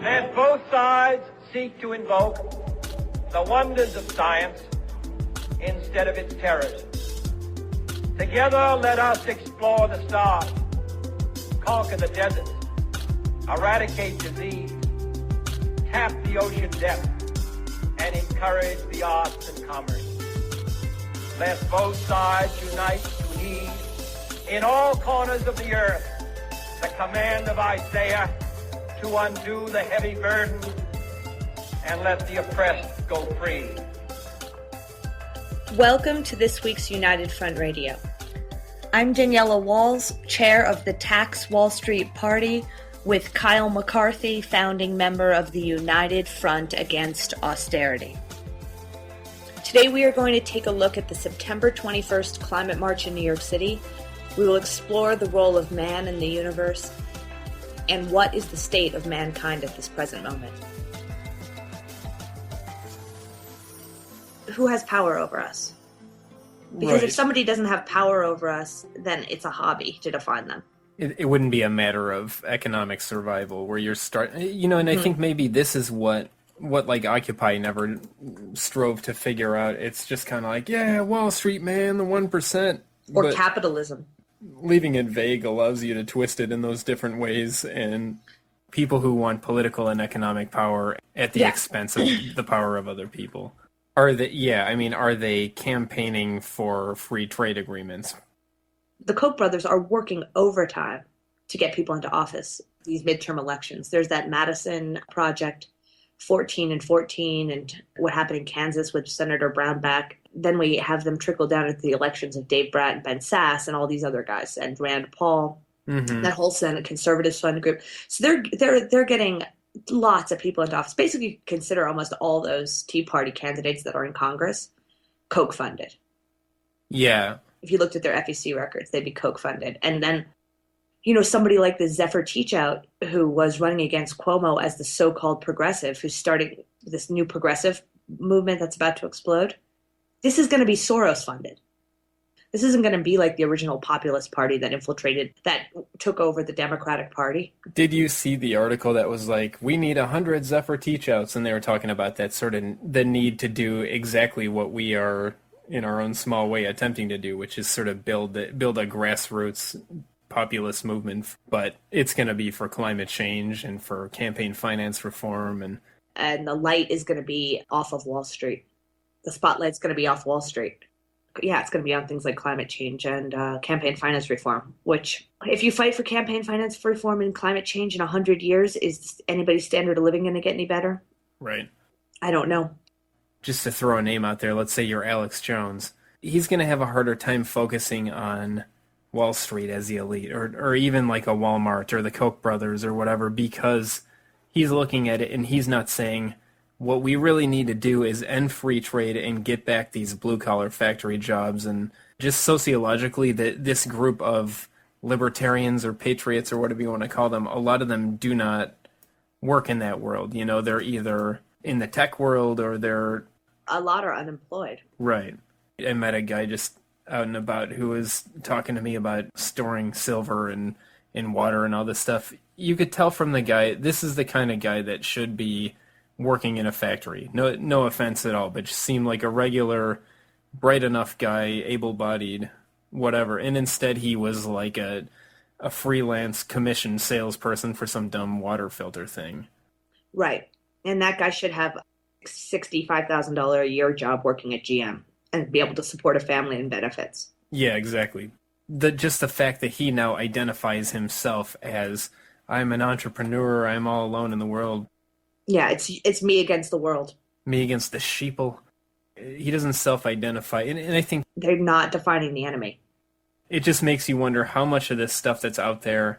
Let both sides seek to invoke the wonders of science instead of its terrors. Together, let us explore the stars, conquer the deserts, eradicate disease, tap the ocean depths, and encourage the arts and commerce. Let both sides unite to heed in all corners of the earth the command of Isaiah to undo the heavy burden and let the oppressed go free. Welcome to this week's United Front Radio. I'm Daniela Walls, chair of the Tax Wall Street Party, with Kyle McCarthy, founding member of the United Front Against Austerity. Today we are going to take a look at the September 21st Climate March in New York City. We will explore the role of man in the universe and what is the state of mankind at this present moment. Who has power over us? Because if somebody doesn't have power over us, then it's a hobby to define them. It wouldn't be a matter of economic survival where you're and I think maybe this is what like Occupy never strove to figure out. It's just kind of like, yeah, Wall Street, man, the 1%. Or capitalism. Leaving it vague allows you to twist it in those different ways, and people who want political and economic power at the expense of the power of other people. Are they campaigning for free trade agreements? The Koch brothers are working overtime to get people into office, these midterm elections. There's that Madison Project, 14 and 14, and what happened in Kansas with Senator Brownback. Then we have them trickle down into the elections of Dave Brat and Ben Sasse and all these other guys, and Rand Paul, that whole Senate Conservatives Fund group. So they're getting lots of people into office. Basically, consider almost all those Tea Party candidates that are in Congress Koch funded. Yeah. If you looked at their FEC records, they'd be Koch funded. And then, somebody like the Zephyr Teachout, who was running against Cuomo as the so-called progressive, who's starting this new progressive movement that's about to explode. This is going to be Soros funded. This isn't going to be like the original populist party that took over the Democratic Party. Did you see the article that was like, we need 100 Zephyr Teachouts? And they were talking about that sort of the need to do exactly what we are in our own small way attempting to do, which is sort of build a grassroots populist movement. But it's going to be for climate change and for campaign finance reform. And the light is going to be off of Wall Street. The spotlight's going to be off Wall Street. Yeah, it's going to be on things like climate change and campaign finance reform, which if you fight for campaign finance reform and climate change in 100 years, is anybody's standard of living going to get any better? Right. I don't know. Just to throw a name out there, let's say you're Alex Jones. He's going to have a harder time focusing on Wall Street as the elite, or even like a Walmart or the Koch brothers or whatever, because he's looking at it and he's not saying, what we really need to do is end free trade and get back these blue-collar factory jobs. And just sociologically, this group of libertarians or patriots or whatever you want to call them, a lot of them do not work in that world. They're either in the tech world or they're... A lot are unemployed. Right. I met a guy just out and about who was talking to me about storing silver and water and all this stuff. You could tell from the guy, this is the kind of guy that should be working in a factory. No offense at all, but just seemed like a regular, bright enough guy, able-bodied, whatever. And instead he was like a freelance commission salesperson for some dumb water filter thing. Right. And that guy should have a $65,000 a year job working at GM and be able to support a family and benefits. Yeah, exactly. Just the fact that he now identifies himself as, I'm an entrepreneur, I'm all alone in the world. Yeah, it's me against the world. Me against the sheeple. He doesn't self-identify. And I think... They're not defining the enemy. It just makes you wonder how much of this stuff that's out there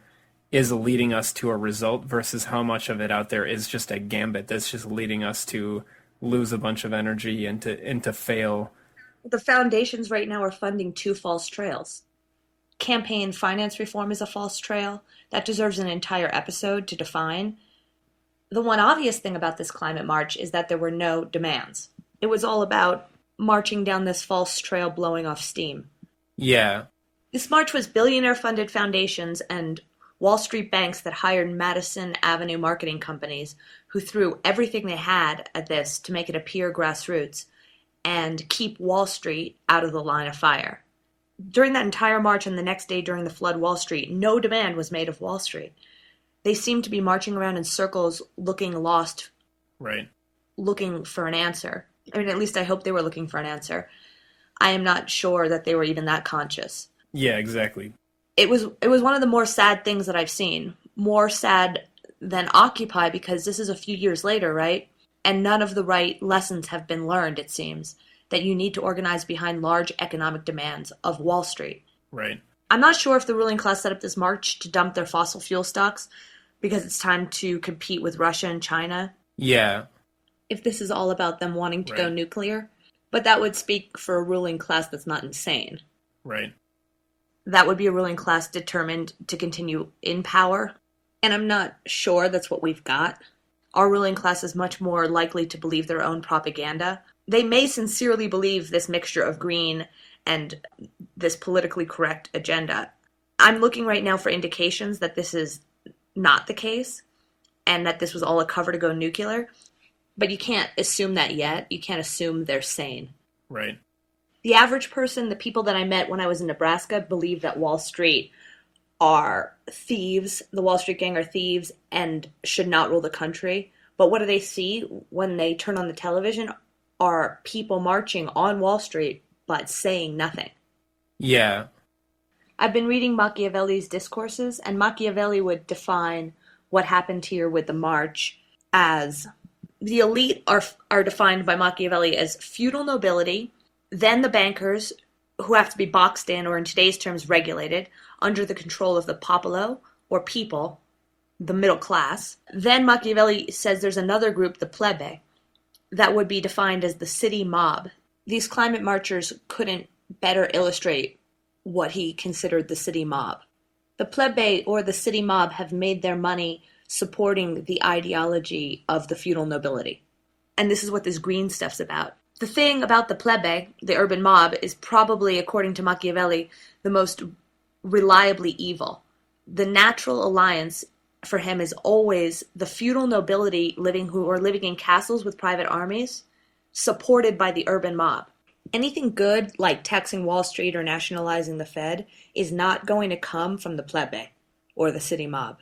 is leading us to a result versus how much of it out there is just a gambit that's just leading us to lose a bunch of energy and to fail. The foundations right now are funding two false trails. Campaign finance reform is a false trail. That deserves an entire episode to define. The one obvious thing about this climate march is that there were no demands. It was all about marching down this false trail, blowing off steam. Yeah. This march was billionaire-funded foundations and Wall Street banks that hired Madison Avenue marketing companies who threw everything they had at this to make it appear grassroots and keep Wall Street out of the line of fire. During that entire march and the next day during the flood Wall Street, no demand was made of Wall Street. They seemed to be marching around in circles looking lost, Right. looking for an answer. I mean, at least I hope they were looking for an answer. I am not sure that they were even that conscious. Yeah, exactly. It was one of the more sad things that I've seen. More sad than Occupy, because this is a few years later, right? And none of the right lessons have been learned, it seems, that you need to organize behind large economic demands of Wall Street. Right. I'm not sure if the ruling class set up this march to dump their fossil fuel stocks because it's time to compete with Russia and China. Yeah. If this is all about them wanting to go Right. nuclear. But that would speak for a ruling class that's not insane. Right. That would be a ruling class determined to continue in power. And I'm not sure that's what we've got. Our ruling class is much more likely to believe their own propaganda. They may sincerely believe this mixture of green and this politically correct agenda. I'm looking right now for indications that this is not the case and that this was all a cover to go nuclear. But you can't assume that yet. You can't assume they're sane. Right. The average person, the people that I met when I was in Nebraska, believe that Wall Street are thieves. The Wall Street gang are thieves and should not rule the country. But what do they see when they turn on the television? Are people marching on Wall Street but saying nothing. Yeah. I've been reading Machiavelli's discourses, and Machiavelli would define what happened here with the march as the elite are defined by Machiavelli as feudal nobility, then the bankers, who have to be boxed in, or in today's terms regulated, under the control of the popolo, or people, the middle class. Then Machiavelli says there's another group, the plebe, that would be defined as the city mob. These climate marchers couldn't better illustrate what he considered the city mob. The plebe, or the city mob, have made their money supporting the ideology of the feudal nobility. And this is what this green stuff's about. The thing about the plebe, the urban mob, is probably, according to Machiavelli, the most reliably evil. The natural alliance for him is always the feudal nobility who are living in castles with private armies, supported by the urban mob. Anything good, like taxing Wall Street or nationalizing the Fed, is not going to come from the plebe or the city mob.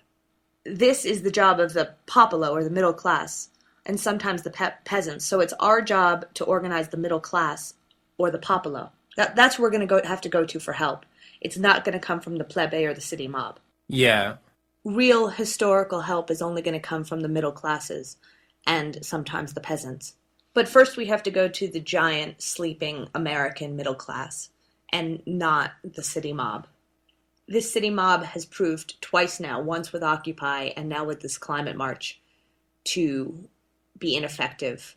This is the job of the popolo, or the middle class, and sometimes the peasants. So it's our job to organize the middle class or the popolo. That's where we're going to have to go to for help. It's not going to come from the plebe or the city mob. Yeah. Real historical help is only going to come from the middle classes and sometimes the peasants. But first we have to go to the giant sleeping American middle class and not the city mob. This city mob has proved twice now, once with Occupy and now with this climate march, to be ineffective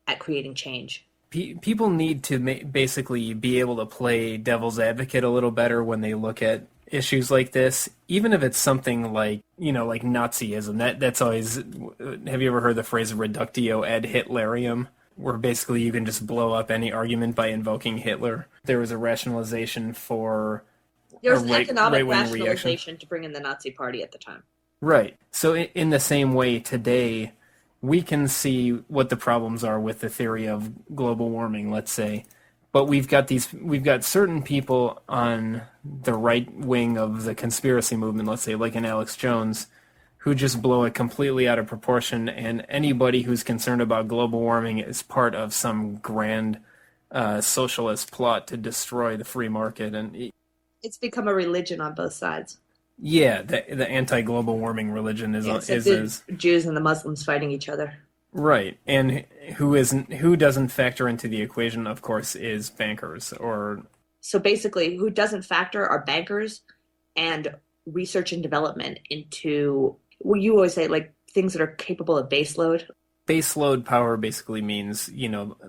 at creating change. People need to basically be able to play devil's advocate a little better when they look at issues like this, even if it's something like, like Nazism. That's always, have you ever heard the phrase reductio ad Hitlerium, where basically you can just blow up any argument by invoking Hitler? There was a rationalization for there was an economic right-wing rationalization to bring in the Nazi Party at the time. Right. So in the same way today, we can see what the problems are with the theory of global warming, let's say. But we've got certain people on the right wing of the conspiracy movement, let's say, like an Alex Jones, who just blow it completely out of proportion, and anybody who's concerned about global warming is part of some grand socialist plot to destroy the free market. And it's become a religion on both sides. Yeah, the anti-global warming religion is Jews and the Muslims fighting each other. Right, and who doesn't factor into the equation, of course, is bankers. So basically, who doesn't factor are bankers and research and development into, well, you always say, like, things that are capable of baseload. Baseload power basically means,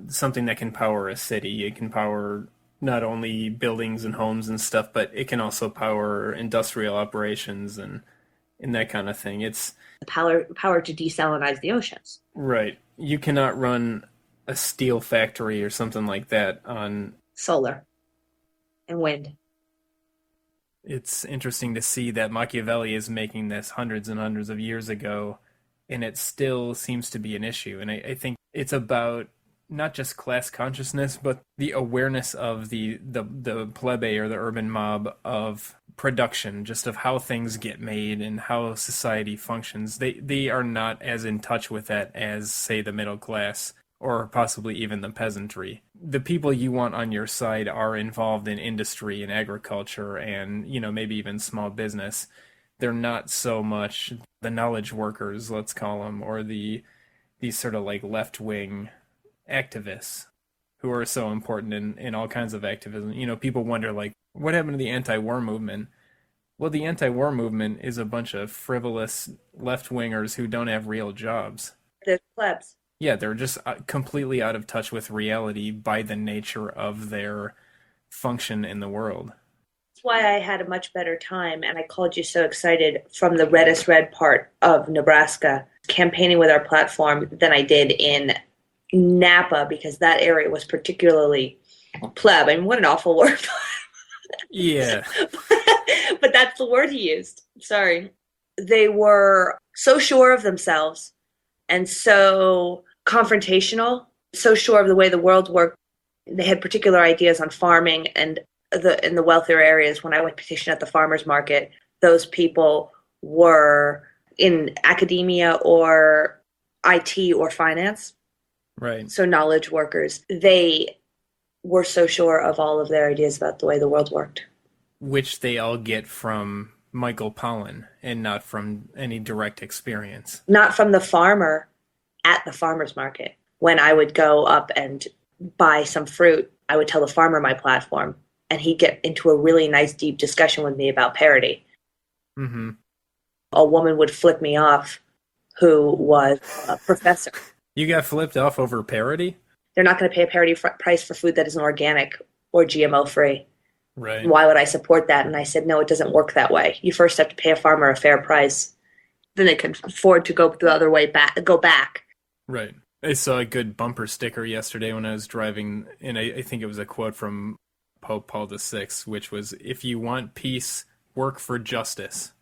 something that can power a city. It can power not only buildings and homes and stuff, but it can also power industrial operations and that kind of thing. It's the power to desalinize the oceans. Right. You cannot run a steel factory or something like that on solar and wind. It's interesting to see that Machiavelli is making this hundreds and hundreds of years ago, and it still seems to be an issue. And I think it's about not just class consciousness, but the awareness of the plebe or the urban mob of production, just of how things get made and how society functions. They are not as in touch with that as, say, the middle class or possibly even the peasantry. The people you want on your side are involved in industry and agriculture and, maybe even small business. They're not so much the knowledge workers, let's call them, or these sort of like left-wing activists who are so important in all kinds of activism. People wonder, like, what happened to the anti-war movement? Well, the anti-war movement is a bunch of frivolous left-wingers who don't have real jobs. They're plebs. Yeah, they're just completely out of touch with reality by the nature of their function in the world. That's why I had a much better time, and I called you so excited from the reddest red part of Nebraska, campaigning with our platform, than I did in Napa, because that area was particularly pleb. I mean, what an awful word. Yeah. But that's the word he used. Sorry. They were so sure of themselves and so confrontational, so sure of the way the world worked. They had particular ideas on farming, and in the wealthier areas, when I went petition at the farmers market, those people were in academia or IT or finance. Right. So knowledge workers. They were so sure of all of their ideas about the way the world worked. Which they all get from Michael Pollan and not from any direct experience. Not from the farmer at the farmer's market. When I would go up and buy some fruit, I would tell the farmer my platform, and he'd get into a really nice, deep discussion with me about parity. Mm-hmm. A woman would flip me off who was a professor. You got flipped off over parity? They're not going to pay a parity price for food that isn't organic or GMO-free. Right. Why would I support that? And I said, no, it doesn't work that way. You first have to pay a farmer a fair price. Then they can afford to go the other way back. Go back. Right. I saw a good bumper sticker yesterday when I was driving, and I think it was a quote from Pope Paul VI, which was, if you want peace, work for justice.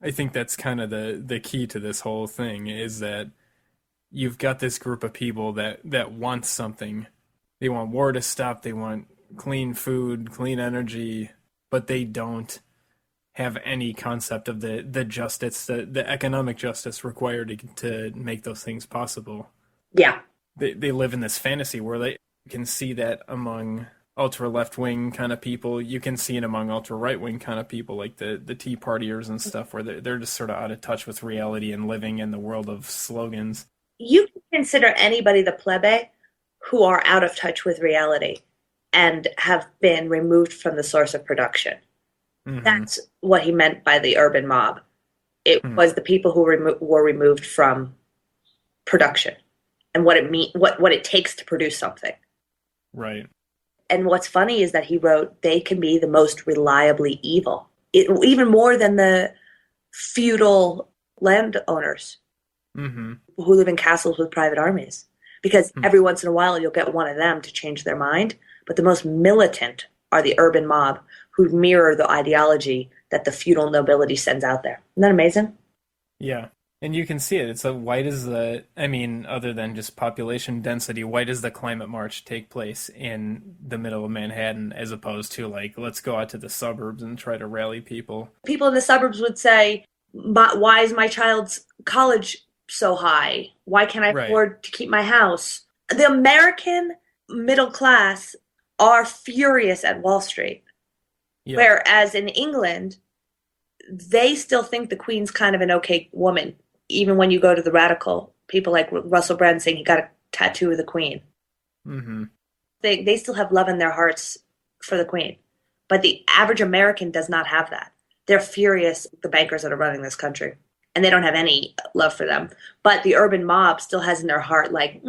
I think that's kind of the key to this whole thing, is that you've got this group of people that want something. They want war to stop, they want clean food, clean energy, but they don't have any concept of the justice, the economic justice required to make those things possible. Yeah. They live in this fantasy world. You can see that among ultra left-wing kind of people. You can see it among ultra right-wing kind of people, like the Tea Partiers and stuff, where they're just sort of out of touch with reality and living in the world of slogans. You can consider anybody the plebe who are out of touch with reality and have been removed from the source of production. Mm-hmm. That's what he meant by the urban mob. It was the people who were removed from production and what it takes to produce something. Right. And what's funny is that he wrote, they can be the most reliably evil, even more than the feudal landowners who live in castles with private armies. Because every once in a while you'll get one of them to change their mind. But the most militant are the urban mob who mirror the ideology that the feudal nobility sends out there. Isn't that amazing? Yeah. And you can see it. It's like, why does other than just population density, why does the Climate March take place in the middle of Manhattan as opposed to, like, let's go out to the suburbs and try to rally people? People in the suburbs would say, why is my child's college so high? Why can't I afford to keep my house? The American middle class are furious at Wall Street. Yeah. Whereas in England, they still think the Queen's kind of an okay woman. Even when you go to the radical, people like Russell Brand saying he got a tattoo of the Queen. Mm-hmm. They still have love in their hearts for the Queen. But the average American does not have that. They're furious, the bankers that are running this country. And they don't have any love for them. But the urban mob still has in their heart, like,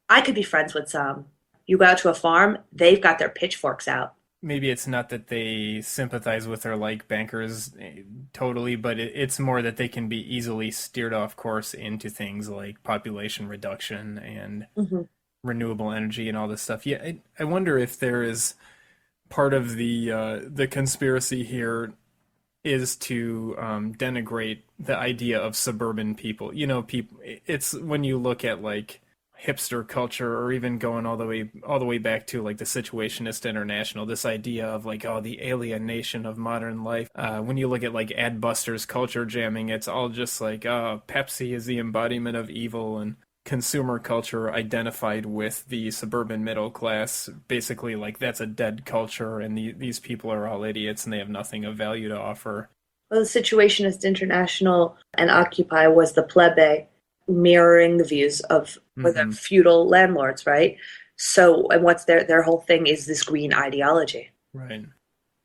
I could be friends with some. You go out to a farm, they've got their pitchforks out. Maybe it's not that they sympathize with or like bankers totally, but it's more that they can be easily steered off course into things like population reduction and renewable energy and all this stuff. Yeah, I wonder if there is part of the conspiracy here is to denigrate the idea of suburban people. You know, people. It's when you look at like hipster culture, or even going all the way back to like the Situationist International, this idea of like, oh, the alienation of modern life. When you look at like Adbusters culture jamming, it's all just like, oh, Pepsi is the embodiment of evil, and consumer culture identified with the suburban middle class, basically like that's a dead culture, and these people are all idiots and they have nothing of value to offer. Well, the Situationist International and Occupy was the Plebe, mirroring the views of the feudal landlords, right? So, and what's their whole thing is this green ideology. Right.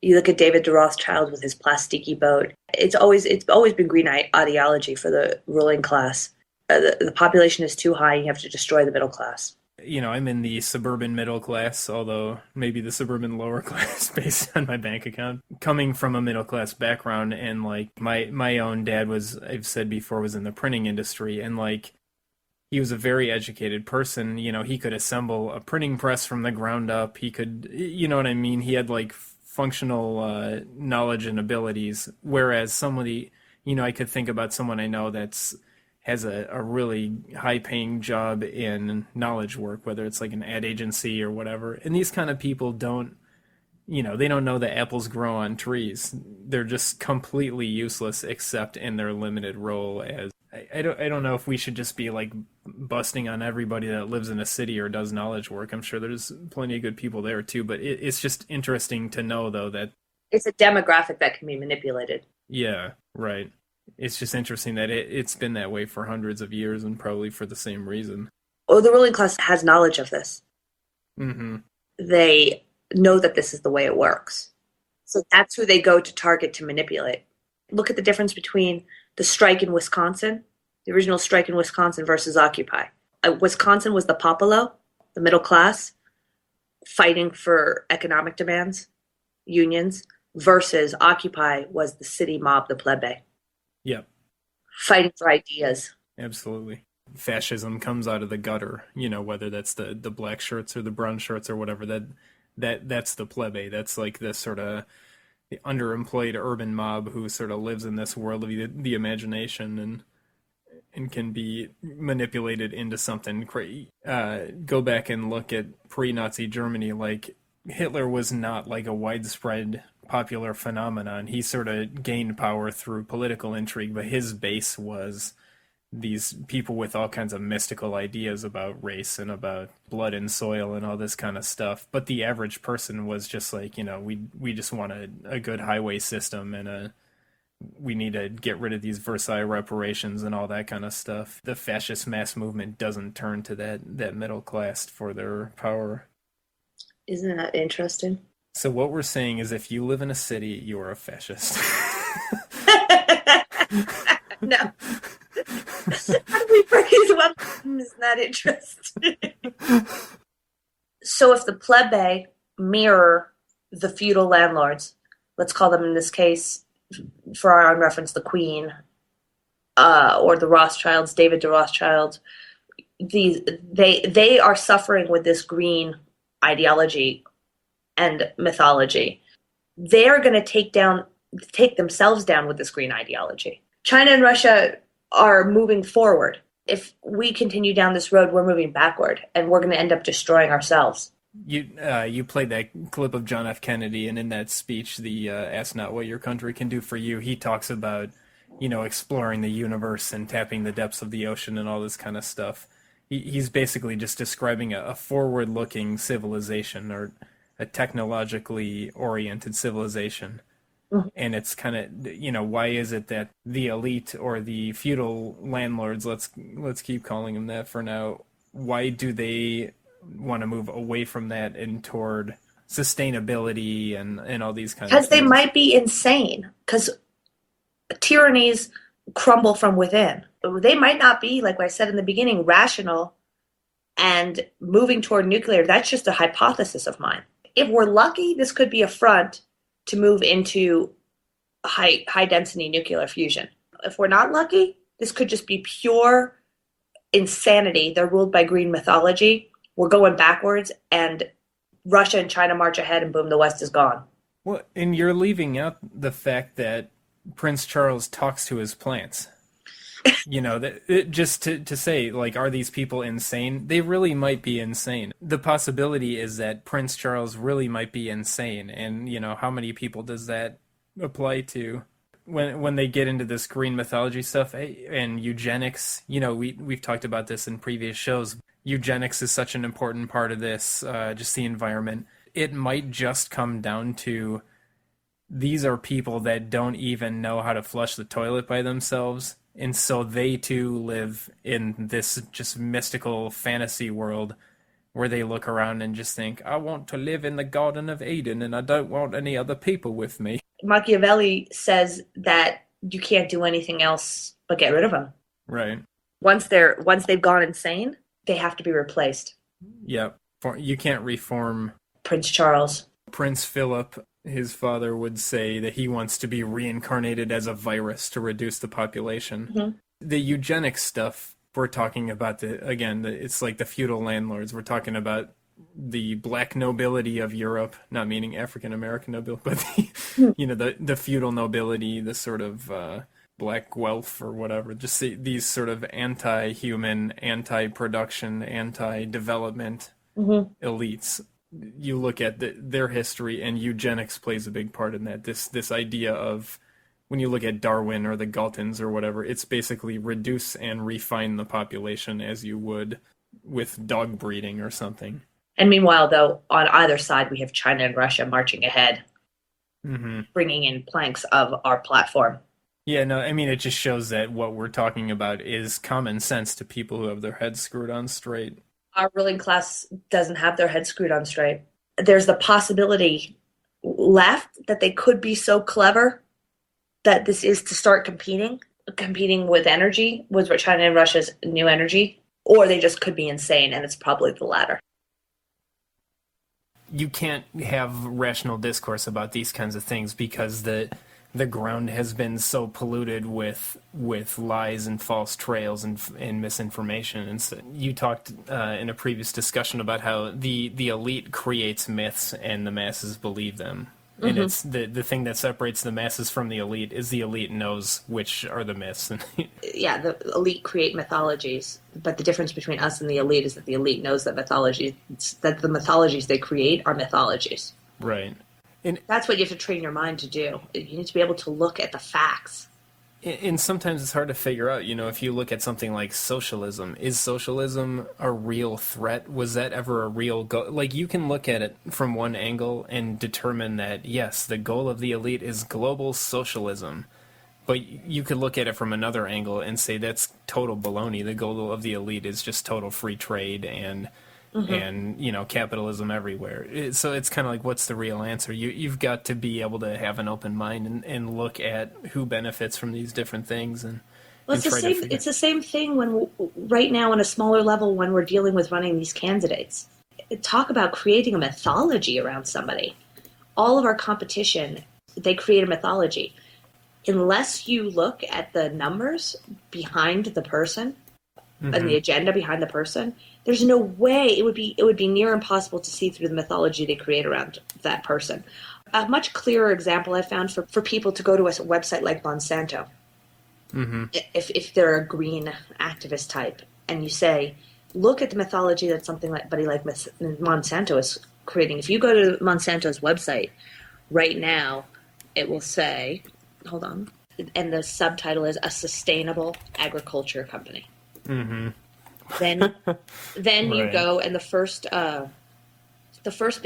You look at David de Rothschild with his plastiki boat. It's always been green ideology for the ruling class. The population is too high. You have to destroy the middle class. You know, I'm in the suburban middle class, although maybe the suburban lower class based on my bank account. Coming from a middle class background, and like my own dad was, I've said before, was in the printing industry, and like he was a very educated person. You know, he could assemble a printing press from the ground up. He could, you know what I mean? He had like functional knowledge and abilities, whereas somebody, you know, I could think about someone I know has a really high-paying job in knowledge work, whether it's like an ad agency or whatever. And these kind of people don't, you know, they don't know that apples grow on trees. They're just completely useless except in their limited role as... I don't know if we should just be like busting on everybody that lives in a city or does knowledge work. I'm sure there's plenty of good people there too, but it's just interesting to know, though, that... It's a demographic that can be manipulated. Yeah, right. It's just interesting that it's been that way for hundreds of years, and probably for the same reason. Oh, the ruling class has knowledge of this. Mm-hmm. They know that this is the way it works. So that's who they go to target to manipulate. Look at the difference between the strike in Wisconsin, the original strike in Wisconsin, versus Occupy. Wisconsin was the popolo, the middle class, fighting for economic demands, unions, versus Occupy was the city mob, the plebe. Yep. Fighting for ideas. Absolutely. Fascism comes out of the gutter, you know, whether that's the black shirts or the brown shirts or whatever, that's the plebe. That's like this sort of underemployed urban mob who sort of lives in this world of the imagination and can be manipulated into something crazy. Go back and look at pre-Nazi Germany. Like, Hitler was not like a widespread popular phenomenon. He sort of gained power through political intrigue, but his base was these people with all kinds of mystical ideas about race and about blood and soil and all this kind of stuff. But the average person was just like, you know, we just want a good highway system, and we need to get rid of these Versailles reparations and all that kind of stuff. The fascist mass movement doesn't turn to that middle class for their power. Isn't that interesting? So what we're saying is, if you live in a city, you are a fascist. No. How do we break it up? Isn't that interesting? So if the plebe mirror the feudal landlords, let's call them in this case, for our own reference, the Queen, or the Rothschilds, David de Rothschild, they are suffering with this green ideology and mythology. They're going to take themselves down with this green ideology. China and Russia are moving forward. If we continue down this road, we're moving backward, and we're going to end up destroying ourselves. You played that clip of John F. Kennedy, and in that speech, the "Ask Not What Your Country Can Do for You," he talks about, you know, exploring the universe and tapping the depths of the ocean and all this kind of stuff. He's basically just describing a forward-looking civilization, or a technologically oriented civilization. Mm-hmm. And it's kind of, you know, why is it that the elite or the feudal landlords, let's keep calling them that for now, why do they want to move away from that and toward sustainability and all these kinds of things? Because they might be insane, because tyrannies crumble from within. They might not be, like I said in the beginning, rational and moving toward nuclear. That's just a hypothesis of mine. If we're lucky, this could be a front to move into high density nuclear fusion. If we're not lucky, this could just be pure insanity. They're ruled by green mythology. We're going backwards, and Russia and China march ahead, and boom, the West is gone. Well, and you're leaving out the fact that Prince Charles talks to his plants. Just to say, like, are these people insane? They really might be insane. The possibility is that Prince Charles really might be insane. And, how many people does that apply to? When they get into this green mythology stuff and eugenics, we've talked about this in previous shows. Eugenics is such an important part of this, just the environment. It might just come down to these are people that don't even know how to flush the toilet by themselves. And so they too live in this just mystical fantasy world where they look around and just think, I want to live in the Garden of Eden and I don't want any other people with me. Machiavelli says that you can't do anything else but get rid of them. Right. Once they've gone insane, they have to be replaced. Yep. You can't reform Prince Charles. Prince Philip, his father, would say that he wants to be reincarnated as a virus to reduce the population. Mm-hmm. The eugenics stuff, we're talking about it's like the feudal landlords. We're talking about the black nobility of Europe, not meaning African American nobility, but the feudal nobility, the sort of black wealth or whatever. Just these sort of anti-human, anti-production, anti-development elites. You look at their history, and eugenics plays a big part in that. This idea of, when you look at Darwin or the Galtons or whatever, it's basically reduce and refine the population as you would with dog breeding or something. And meanwhile, though, on either side, we have China and Russia marching ahead, bringing in planks of our platform. Yeah, no, I mean, it just shows that what we're talking about is common sense to people who have their heads screwed on straight. Our ruling class doesn't have their heads screwed on straight. There's the possibility left that they could be so clever that this is to start competing with energy, with China and Russia's new energy, or they just could be insane, and it's probably the latter. You can't have rational discourse about these kinds of things because the ground has been so polluted with lies and false trails and misinformation. And so you talked in a previous discussion about how the elite creates myths and the masses believe them. And it's the thing that separates the masses from the elite is the elite knows which are the myths. Yeah, the elite create mythologies, but the difference between us and the elite is that the elite knows that the mythologies they create are mythologies. Right. And that's what you have to train your mind to do. You need to be able to look at the facts. And sometimes it's hard to figure out, if you look at something like socialism, is socialism a real threat? Was that ever a real goal? Like, you can look at it from one angle and determine that, yes, the goal of the elite is global socialism. But you could look at it from another angle and say that's total baloney. The goal of the elite is just total free trade and capitalism everywhere. So it's kind of like, what's the real answer? You've got to be able to have an open mind and look at who benefits from these different things. It's the same thing when right now on a smaller level when we're dealing with running these candidates. Talk about creating a mythology around somebody. All of our competition, they create a mythology. Unless you look at the numbers behind the person and the agenda behind the person, there's no way it would be near impossible to see through the mythology they create around that person. A much clearer example I found for people to go to a website like Monsanto. If they're a green activist type, and you say, look at the mythology that somebody like Monsanto is creating. If you go to Monsanto's website right now, it will say, hold on, and the subtitle is a sustainable agriculture company. Then you go, and the first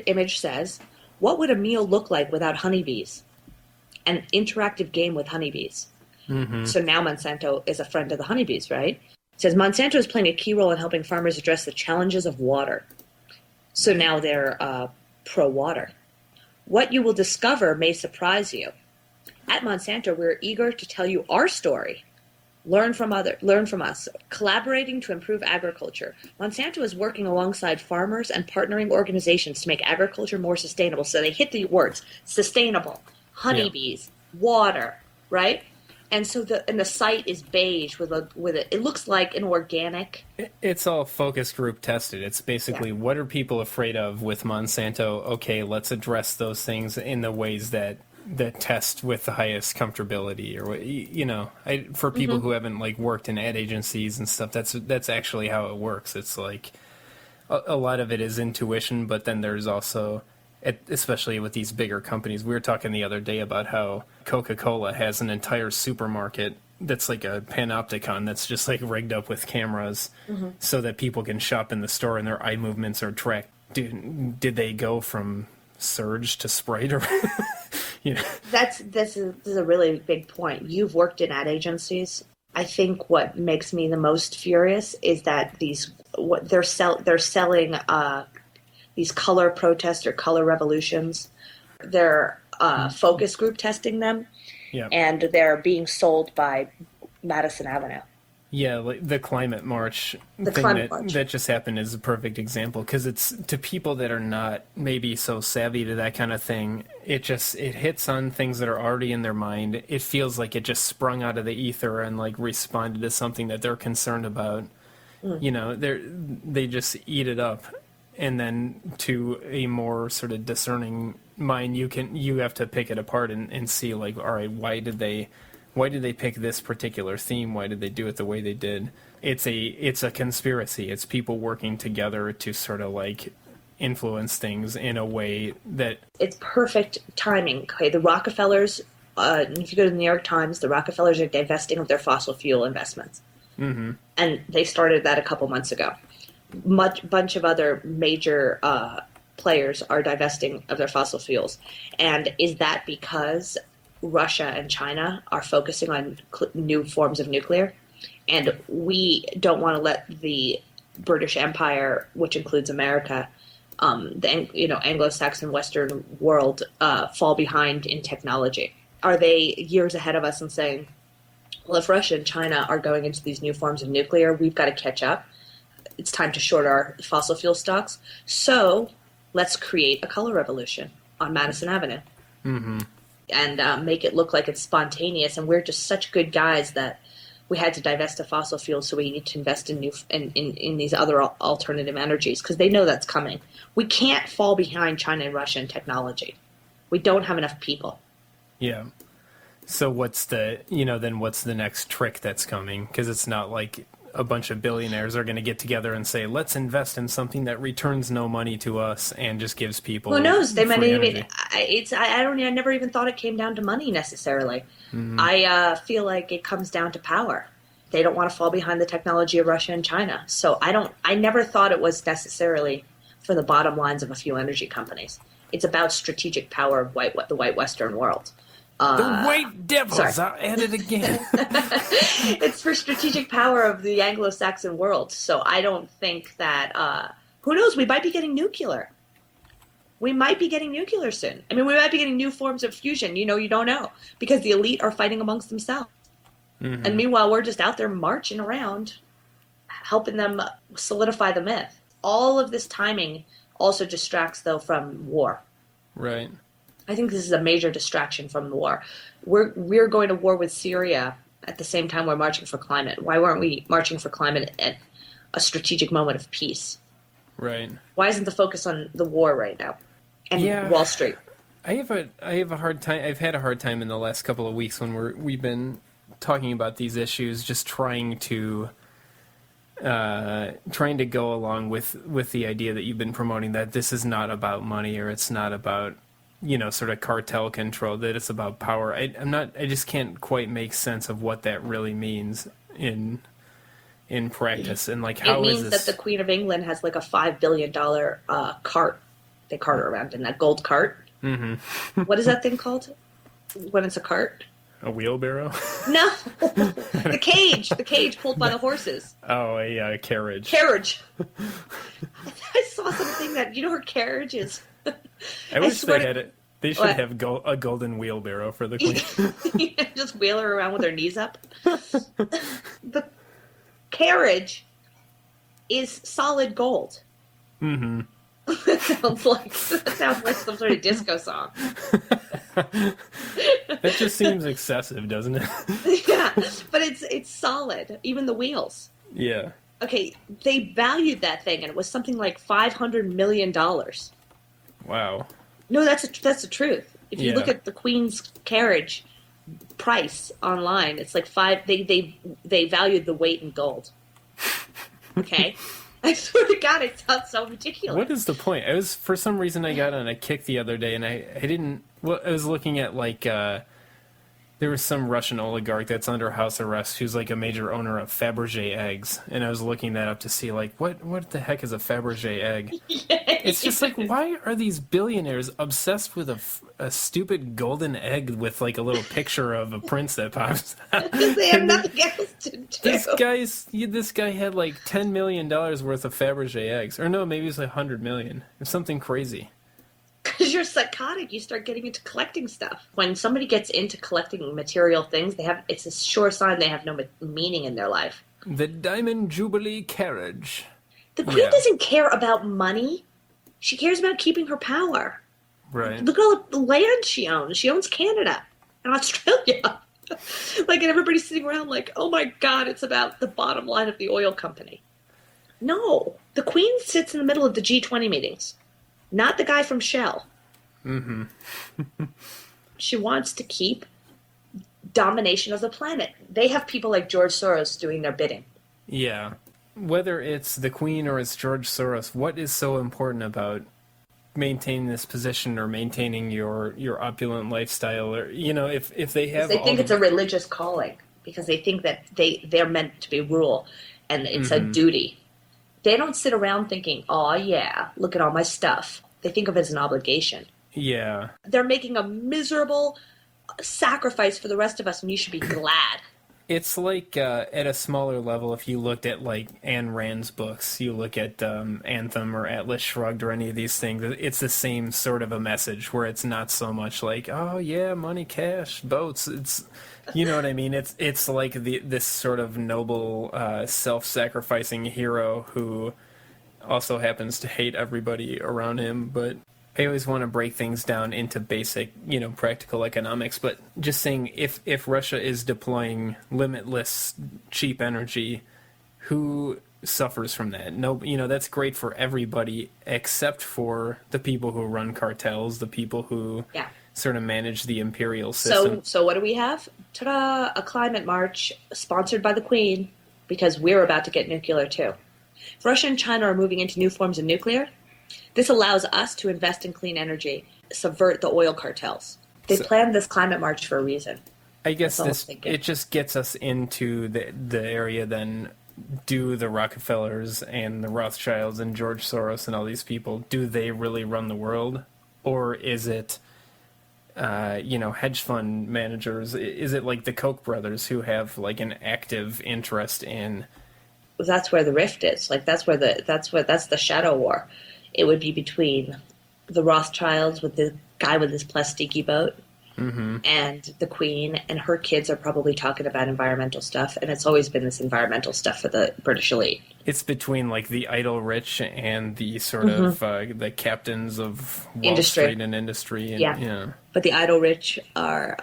image says, what would a meal look like without honeybees? An interactive game with honeybees. So now Monsanto is a friend of the honeybees, right? It says Monsanto is playing a key role in helping farmers address the challenges of water. So now they're pro-water. What you will discover may surprise you. At Monsanto, we're eager to tell you our story. Learn from us, collaborating to improve agriculture. Monsanto is working alongside farmers and partnering organizations to make agriculture more sustainable. So they hit the words, sustainable, honeybees, water, right? And so the site is beige with it looks like an organic. It's all focus group tested. It's basically what are people afraid of with Monsanto? Okay, let's address those things in the ways that test with the highest comfortability, or for people who haven't like worked in ad agencies and stuff. That's actually how it works. It's like a lot of it is intuition, but then there's also, especially with these bigger companies, we were talking the other day about how Coca-Cola has an entire supermarket that's like a panopticon that's just like rigged up with cameras so that people can shop in the store and their eye movements are tracked. Did they go from Surge to Sprite? Or This is a really big point. You've worked in ad agencies. I think what makes me the most furious is that they're selling these color protests or color revolutions. They're focus group testing them, and they're being sold by Madison Avenue. Yeah, like the Climate March that just happened is a perfect example, because it's to people that are not maybe so savvy to that kind of thing. It hits on things that are already in their mind. It feels like it just sprung out of the ether and like responded to something that they're concerned about. They just eat it up. And then to a more sort of discerning mind, you have to pick it apart and see like, all right, why did they pick this particular theme? Why did they do it the way they did? It's a conspiracy. It's people working together to sort of like influence things in a way that it's perfect timing. Okay, the Rockefellers. If you go to the New York Times, the Rockefellers are divesting of their fossil fuel investments, and they started that a couple months ago. Bunch of other major players are divesting of their fossil fuels. And is that because Russia and China are focusing on new forms of nuclear? And we don't want to let the British Empire, which includes America, the Anglo-Saxon Western world, fall behind in technology. Are they years ahead of us and saying, well, if Russia and China are going into these new forms of nuclear, we've got to catch up. It's time to short our fossil fuel stocks. So let's create a color revolution on Madison Avenue and make it look like it's spontaneous. And we're just such good guys that we had to divest of fossil fuels, so we need to invest in in these other alternative energies, because they know that's coming. We can't fall behind China and Russia in technology. We don't have enough people. Yeah. So what's the next trick that's coming? Because it's not like a bunch of billionaires are going to get together and say, let's invest in something that returns no money to us and just gives people. Who knows? They might even. I never even thought it came down to money necessarily. I feel like it comes down to power. They don't want to fall behind the technology of Russia and China. So I never thought it was necessarily for the bottom lines of a few energy companies. It's about strategic power of the white Western world. The white devils, I'll add it again. It's for strategic power of the Anglo-Saxon world. So I don't think that, who knows, we might be getting nuclear. We might be getting nuclear soon. I mean, we might be getting new forms of fusion. You don't know, because the elite are fighting amongst themselves. And meanwhile, we're just out there marching around, helping them solidify the myth. All of this timing also distracts, though, from war. Right. I think this is a major distraction from the war. We're going to war with Syria at the same time we're marching for climate. Why weren't we marching for climate at a strategic moment of peace? Right. Why isn't the focus on the war right now and Wall Street? I have a hard time. I've had a hard time in the last couple of weeks when we've been talking about these issues, just trying to go along with the idea that you've been promoting, that this is not about money, or it's not about sort of cartel control, that it's about power. I just can't quite make sense of what that really means in practice, and like how it means is this... that the Queen of England has like a $5 billion cart. They cart her around in that gold cart. What is that thing called when it's a cart? A wheelbarrow? No, the cage pulled by the horses. Oh, a carriage. Carriage. I saw something that her carriage is. I wish they had it. They should have a golden wheelbarrow for the queen. Just wheel her around with her knees up. The carriage is solid gold. It sounds like some sort of disco song. That just seems excessive, doesn't it? Yeah, but it's solid. Even the wheels. Yeah. Okay, they valued that thing, and it was something like $500 million. Wow. No, that's the truth. If you look Yeah. at the Queen's carriage price online, it's like they valued the weight in gold. Okay, I swear to God, it sounds so ridiculous. What is the point? For some reason I got on a kick the other day, and I didn't. Well, I was looking at there was some Russian oligarch that's under house arrest who's like a major owner of Fabergé eggs, and I was looking that up to see like what the heck is a Fabergé egg? It's just like, why are these billionaires obsessed with a stupid golden egg with like a little picture of a prince that pops out? Because they have nothing else to do. This guy had like $10 million worth of Fabergé eggs, or no, maybe it was like 100 million, or something crazy. Because you're psychotic, you start getting into collecting stuff. When somebody gets into collecting material things, it's a sure sign they have no meaning in their life. The Diamond Jubilee carriage. The Queen doesn't care about money. She cares about keeping her power. Right. Look at all the land she owns. She owns Canada and Australia. And everybody's sitting around like, oh my God, it's about the bottom line of the oil company. No. The Queen sits in the middle of the G20 meetings. Not the guy from Shell. Mm-hmm. She wants to keep domination of the planet. They have people like George Soros doing their bidding. Yeah. Whether it's the Queen or it's George Soros, what is so important about maintaining this position or maintaining your opulent lifestyle? Or, if they have... They think it's a religious calling because they think that they're meant to be rule and it's a duty. They don't sit around thinking, oh yeah, look at all my stuff. They think of it as an obligation. Yeah. They're making a miserable sacrifice for the rest of us, and you should be glad. It's like at a smaller level, if you looked at like Ayn Rand's books, you look at Anthem or Atlas Shrugged or any of these things, it's the same sort of a message where it's not so much like, oh yeah, money, cash, boats. It's, you know what I mean? It's like this sort of noble, self-sacrificing hero who also happens to hate everybody around him, but I always want to break things down into basic, practical economics, but just saying if Russia is deploying limitless cheap energy, who suffers from that? No, that's great for everybody except for the people who run cartels, the people who sort of manage the imperial system. So what do we have? Ta-da! A climate march sponsored by the Queen because we're about to get nuclear too. If Russia and China are moving into new forms of nuclear, this allows us to invest in clean energy, subvert the oil cartels. They planned this climate march for a reason. I guess it just gets us into the area then. Do the Rockefellers and the Rothschilds and George Soros and all these people, do they really run the world? Or is it, hedge fund managers? Is it like the Koch brothers who have like an active interest in... That's where the rift is. That's the shadow war. It would be between the Rothschilds with the guy with his plasticky boat and the Queen, and her kids are probably talking about environmental stuff, and it's always been this environmental stuff for the British elite. It's between like the idle rich and the sort of the captains of Wall Street and industry. And, But the idle rich are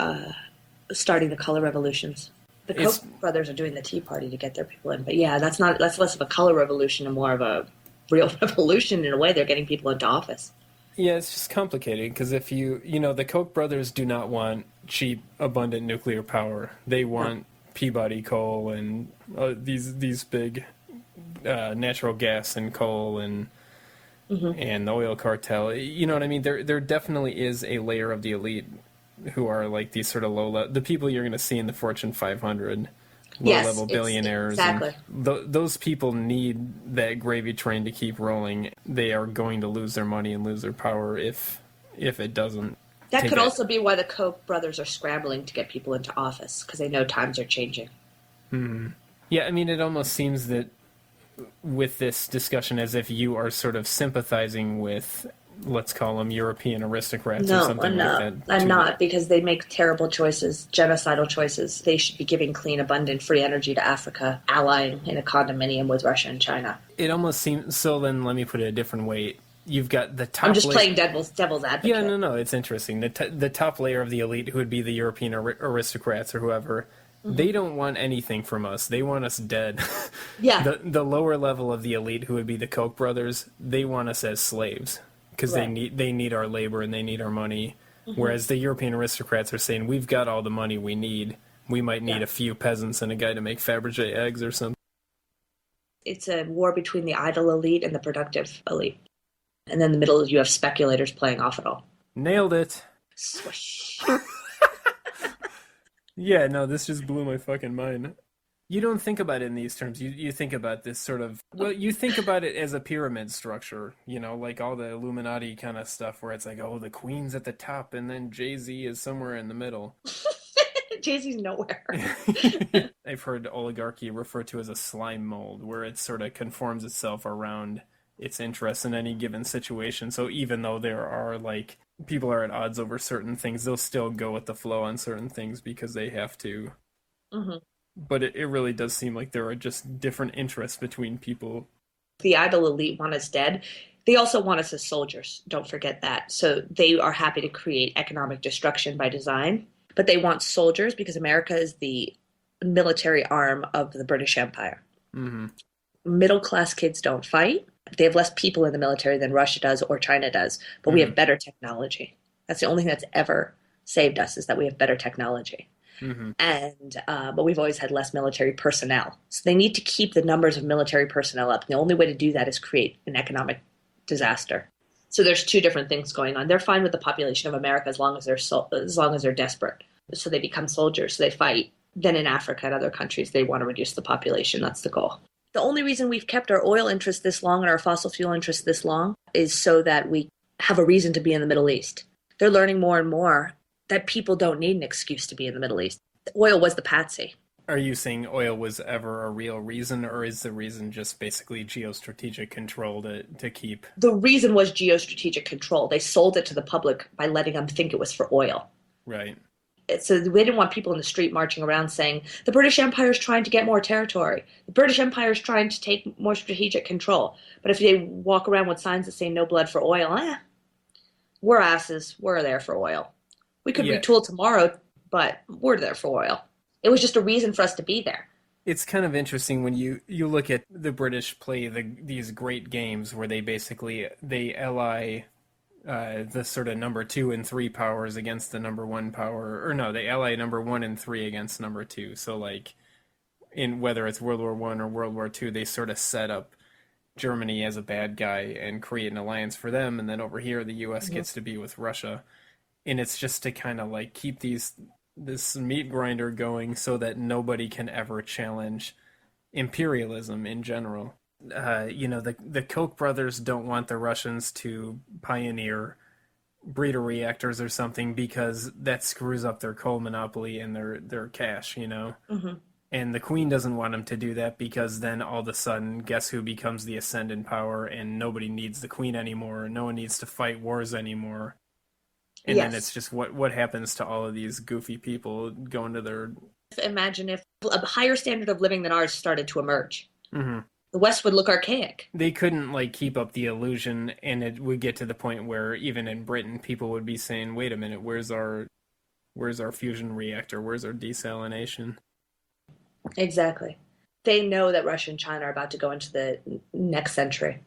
starting the color revolutions. The Koch brothers are doing the Tea Party to get their people in. But that's less of a color revolution and more of a real revolution in a way. They're getting people into office. Yeah, it's just complicated because if the Koch brothers do not want cheap, abundant nuclear power. They want Peabody coal and these big natural gas and coal and the oil cartel. You know what I mean? There definitely is a layer of the elite who are like these sort of the people you're going to see in the Fortune 500, low-level billionaires. Exactly. Those people need that gravy train to keep rolling. They are going to lose their money and lose their power if it doesn't. That could also be why the Koch brothers are scrambling to get people into office, because they know times are changing. Yeah, I mean, it almost seems that with this discussion as if you are sort of sympathizing with, let's call them European aristocrats or something like that. I'm not, because they make terrible choices, genocidal choices. They should be giving clean, abundant, free energy to Africa, allying in a condominium with Russia and China. It almost seems, so then let me put it a different way. you've got the top. I'm just playing devil's advocate. Yeah, no, it's interesting. The top layer of the elite, who would be the European aristocrats or whoever, they don't want anything from us. They want us dead. Yeah. The lower level of the elite, who would be the Koch brothers, they want us as slaves because they need our labor and they need our money. Whereas the European aristocrats are saying, we've got all the money we need. We might need a few peasants and a guy to make Fabergé eggs or something. It's a war between the idle elite and the productive elite. And then in the middle, you have speculators playing off it all. Nailed it. Swish. Yeah, no, this just blew my fucking mind. You don't think about it in these terms. You think about this sort of... Well, you think about it as a pyramid structure, you know, like all the Illuminati kind of stuff where it's like, oh, the Queen's at the top and then Jay-Z is somewhere in the middle. Jay-Z's nowhere. I've heard oligarchy referred to as a slime mold, where it sort of conforms itself around its interests in any given situation. So even though there are, like, people are at odds over certain things, they'll still go with the flow on certain things because they have to. But it really does seem like there are just different interests between people. The idle elite want us dead. They also want us as soldiers. Don't forget that. So they are happy to create economic destruction by design. But they want soldiers because America is the military arm of the British Empire. Middle-class kids don't fight. They have less people in the military than Russia does or China does. But we have better technology. That's the only thing that's ever saved us, is that we have better technology. But we've always had less military personnel. So they need to keep the numbers of military personnel up. And the only way to do that is create an economic disaster. So there's two different things going on. They're fine with the population of America as long as they're desperate. So they become soldiers, so they fight. Then in Africa and other countries, they want to reduce the population. That's the goal. The only reason we've kept our oil interest this long and our fossil fuel interest this long is so that we have a reason to be in the Middle East. They're learning more and more that people don't need an excuse to be in the Middle East. Oil was the patsy. Are you saying oil was ever a real reason, or is the reason just basically geostrategic control to keep? The reason was geostrategic control. They sold it to the public by letting them think it was for oil. Right. So we didn't want people in the street marching around saying, the British Empire is trying to get more territory. The British Empire is trying to take more strategic control. But if they walk around with signs that say no blood for oil, we're asses. We're there for oil. We could retool tomorrow, but we're there for oil. It was just a reason for us to be there. It's kind of interesting when you look at the British play these great games where they ally the sort of number 2 and 3 powers against the number 1 power, or no, they ally number 1 and 3 against number 2. So like in whether it's World War I or World War II, they sort of set up Germany as a bad guy and create an alliance for them, and then over here the US gets to be with Russia. And it's just to kind of like keep this meat grinder going so that nobody can ever challenge imperialism in general. The Koch brothers don't want the Russians to pioneer breeder reactors or something because that screws up their coal monopoly and their cash, you know? And the Queen doesn't want them to do that because then all of a sudden, guess who becomes the ascendant power, and nobody needs the Queen anymore, no one needs to fight wars anymore. And then it's just what happens to all of these goofy people going to their... Imagine if a higher standard of living than ours started to emerge. The West would look archaic. They couldn't like keep up the illusion, and it would get to the point where even in Britain, people would be saying, "Wait a minute, where's our fusion reactor? Where's our desalination?" Exactly. They know that Russia and China are about to go into the next century.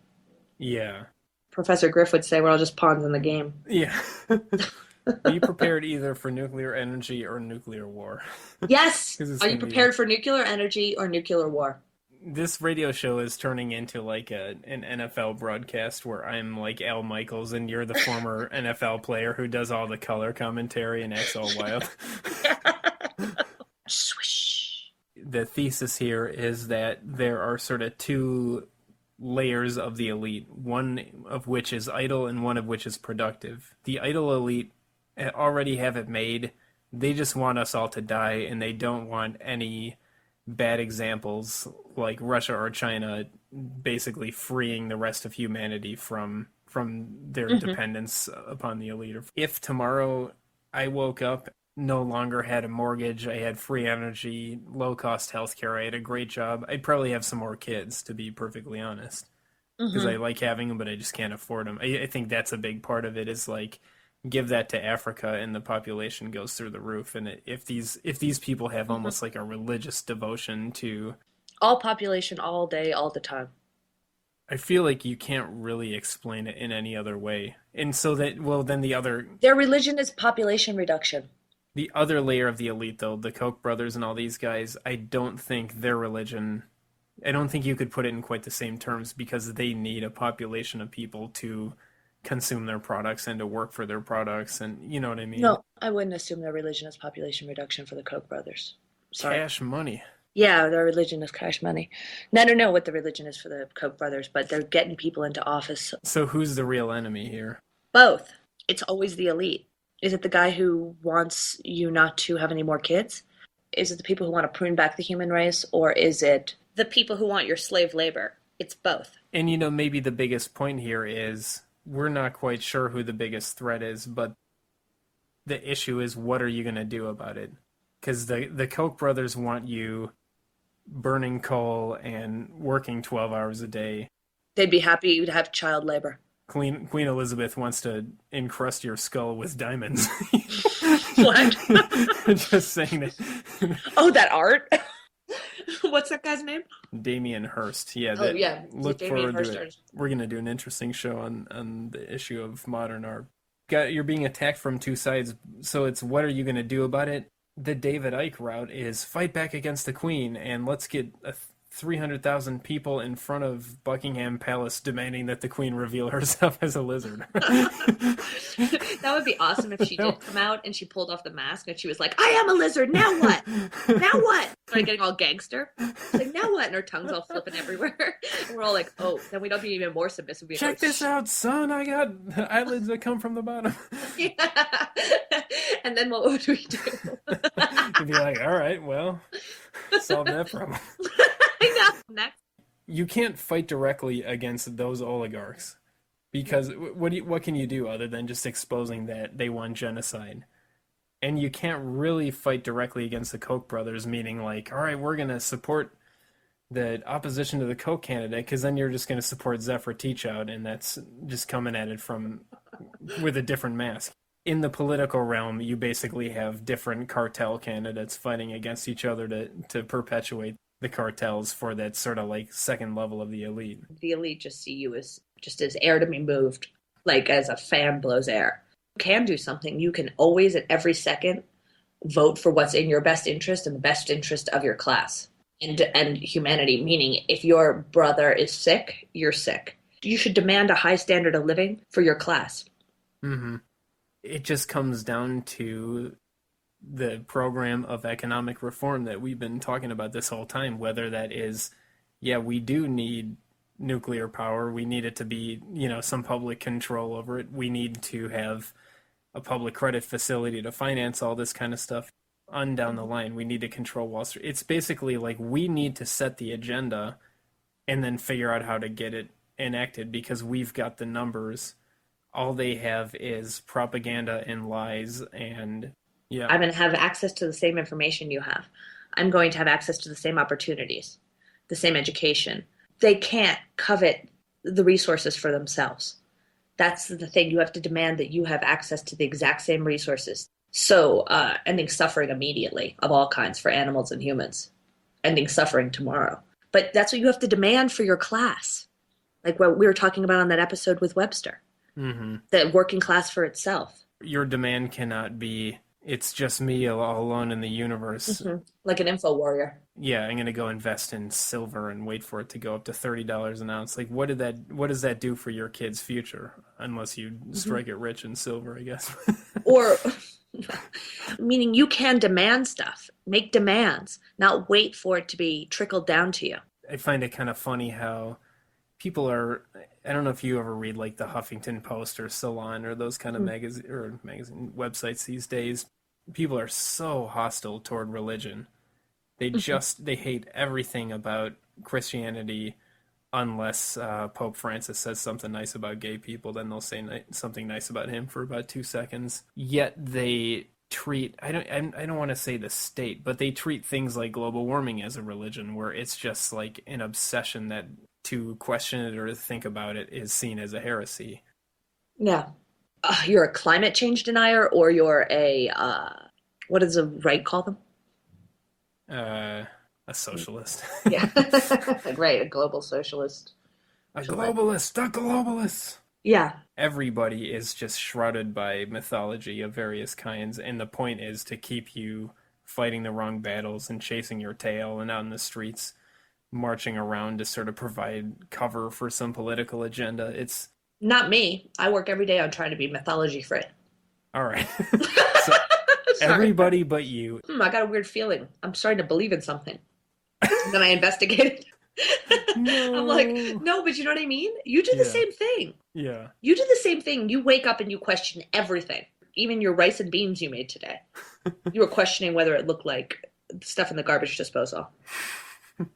Yeah. Professor Griff would say we're all just pawns in the game. Yeah. Be prepared either for nuclear energy or nuclear war. Yes! Are you prepared for nuclear energy or nuclear war? This radio show is turning into like an NFL broadcast where I'm like Al Michaels and you're the former NFL player who does all the color commentary and acts all wild. Swish. The thesis here is that there are sort of two layers of the elite, one of which is idle and one of which is productive. The idle elite already have it made. They just want us all to die, and they don't want any bad examples like Russia or China basically freeing the rest of humanity from their dependence upon the elite. If tomorrow I woke up, no longer had a mortgage, I had free energy, low-cost healthcare, I had a great job, I'd probably have some more kids, to be perfectly honest. because I Mm-hmm. like having them, but I just can't afford them. I think that's a big part of it is like give that to Africa and the population goes through the roof. And if these people have Mm-hmm. almost like a religious devotion to, All population, all day, all the time. I feel like you can't really explain it in any other way. And so that, well, then Their religion is population reduction. the other layer of the elite, though, the Koch brothers and all these guys, I don't think their religion, I don't think you could put it in quite the same terms because they need a population of people to consume their products and to work for their products. And you know what I mean? No, I wouldn't assume their religion is population reduction for the Koch brothers. Sorry. Cash money. Yeah, their religion is cash money. And I don't know what the religion is for the Koch brothers, but they're getting people into office. So who's the real enemy here? Both. It's always the elite. Is it the guy who wants you not to have any more kids? Is it the people who want to prune back the human race? Or is it the people who want your slave labor? It's both. And maybe the biggest point here is we're not quite sure who the biggest threat is, but the issue is what are you going to do about it? Because the Koch brothers want you burning coal and working 12 hours a day. They'd be happy to have child labor. Queen Elizabeth wants to encrust your skull with diamonds. What? Just saying that. Oh, that art? What's that guy's name? Damien Hirst. Yeah. Oh, yeah. Look Damien forward Hirst to it. artist. We're going to do an interesting show on the issue of modern art. You're being attacked from two sides, so it's what are you going to do about it? The David Icke route is fight back against the Queen, and let's get 300,000 people in front of Buckingham Palace demanding that the Queen reveal herself as a lizard. That would be awesome if she did come out and she pulled off the mask and she was like, I am a lizard, now what? Now what? Like getting all gangster. Like, now what? And her tongue's all flipping everywhere. And we're all like, oh, then we don't be even more submissive. Check like, this out, son. I got eyelids that come from the bottom. Yeah. And then what would we do? You'd be like, all right, well, solve that problem. I know. Next. You can't fight directly against those oligarchs because what can you do other than just exposing that they won genocide? And you can't really fight directly against the Koch brothers, meaning like, all right, we're going to support the opposition to the Koch candidate because then you're just going to support Zephyr Teachout, and that's just coming at it with a different mask. In the political realm, you basically have different cartel candidates fighting against each other to perpetuate the cartels for that sort of like second level of the elite. The elite just see you as just as air to be moved, like as a fan blows air. You can do something. You can always at every second vote for what's in your best interest and the best interest of your class and humanity, meaning if your brother is sick, you're sick. You should demand a high standard of living for your class. Mm-hmm. It just comes down to the program of economic reform that we've been talking about this whole time, whether that is, yeah, we do need nuclear power. We need it to be, some public control over it. We need to have a public credit facility to finance all this kind of stuff. On down the line, we need to control Wall Street. It's basically like we need to set the agenda and then figure out how to get it enacted because we've got the numbers. All they have is propaganda and lies and yeah. I'm going to have access to the same information you have. I'm going to have access to the same opportunities, the same education. They can't covet the resources for themselves. That's the thing. You have to demand that you have access to the exact same resources. So ending suffering immediately of all kinds for animals and humans. Ending suffering tomorrow. But that's what you have to demand for your class. Like what we were talking about on that episode with Webster. Mm-hmm. The working class for itself. Your demand cannot be, it's just me all alone in the universe. Mm-hmm. Like an info warrior. Yeah, I'm going to go invest in silver and wait for it to go up to $30 an ounce. Like, what does that do for your kid's future? Unless you strike it rich in silver, I guess. Or, meaning you can demand stuff. Make demands, not wait for it to be trickled down to you. I find it kind of funny how people are, I don't know if you ever read like the Huffington Post or Salon or those kind of magazine websites these days. People are so hostile toward religion. They hate everything about Christianity unless Pope Francis says something nice about gay people. Then they'll say something nice about him for about 2 seconds. Yet they treat, I don't want to say the state, but they treat things like global warming as a religion where it's just like an obsession that to question it or to think about it is seen as a heresy. Yeah. You're a climate change denier, or you're a, what does the right call them? A socialist. Yeah. Right, a global socialist. A globalist, a globalist. Yeah. Everybody is just shrouded by mythology of various kinds, and the point is to keep you fighting the wrong battles and chasing your tail and out in the streets marching around to sort of provide cover for some political agenda. It's Not me. I work every day on trying to be mythology free. all right. So everybody but you. I got a weird feeling. I'm starting to believe in something. And then I investigated. No. I'm like, no, but you know what I mean? You do the same thing. Yeah. You do the same thing. You wake up and you question everything. Even your rice and beans you made today. You were questioning whether it looked like stuff in the garbage disposal.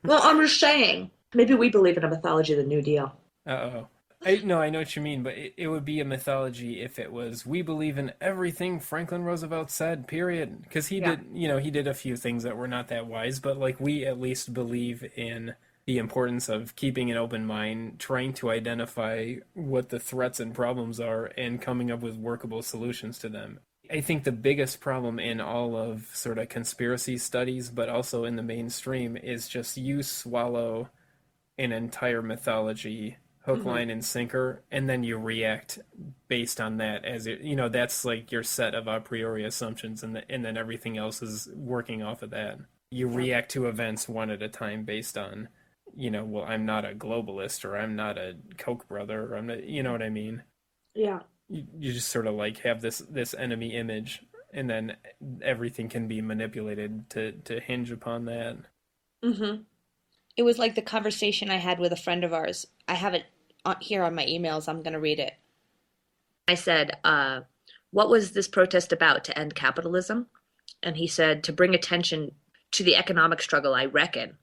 Well, I'm just saying. Maybe we believe in a mythology of the New Deal. Uh-oh. I know what you mean, but it would be a mythology if it was, we believe in everything Franklin Roosevelt said, period. Because he did a few things that were not that wise, but like we at least believe in the importance of keeping an open mind, trying to identify what the threats and problems are, and coming up with workable solutions to them. I think the biggest problem in all of sort of conspiracy studies, but also in the mainstream, is just you swallow an entire mythology, hook, line, and sinker, and then you react based on that as it, that's like your set of a priori assumptions, and then everything else is working off of that. You react to events one at a time based on, well, I'm not a globalist, or I'm not a Koch brother, or I'm not, you know what I mean? Yeah. You just sort of like have this enemy image, and then everything can be manipulated to hinge upon that. Mm-hmm. It was like the conversation I had with a friend of ours. I have it here on my emails. I'm going to read it. I said, what was this protest about? To end capitalism? And he said, to bring attention to the economic struggle, I reckon.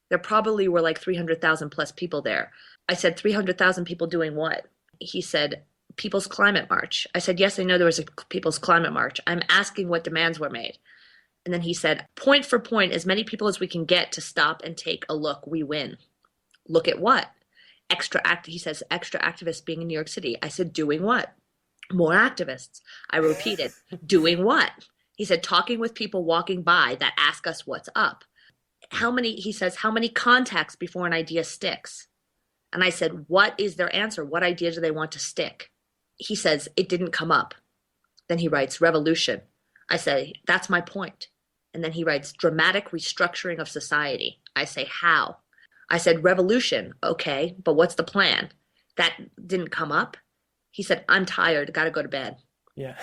There probably were like 300,000 plus people there. I said, 300,000 people doing what? He said, People's Climate March. I said, yes, I know there was a People's Climate March. I'm asking what demands were made. And then he said, point for point, as many people as we can get to stop and take a look, we win. Look at what? He says, extra activists being in New York City. I said, doing what? More activists. I repeated, doing what? He said, talking with people walking by that ask us what's up. He says, how many contacts before an idea sticks? And I said, what is their answer? What idea do they want to stick? He says, it didn't come up. Then he writes, revolution. I say, that's my point. And then he writes, dramatic restructuring of society. I say, how? I said, revolution. Okay, but what's the plan? That didn't come up. He said, I'm tired, got to go to bed. Yeah.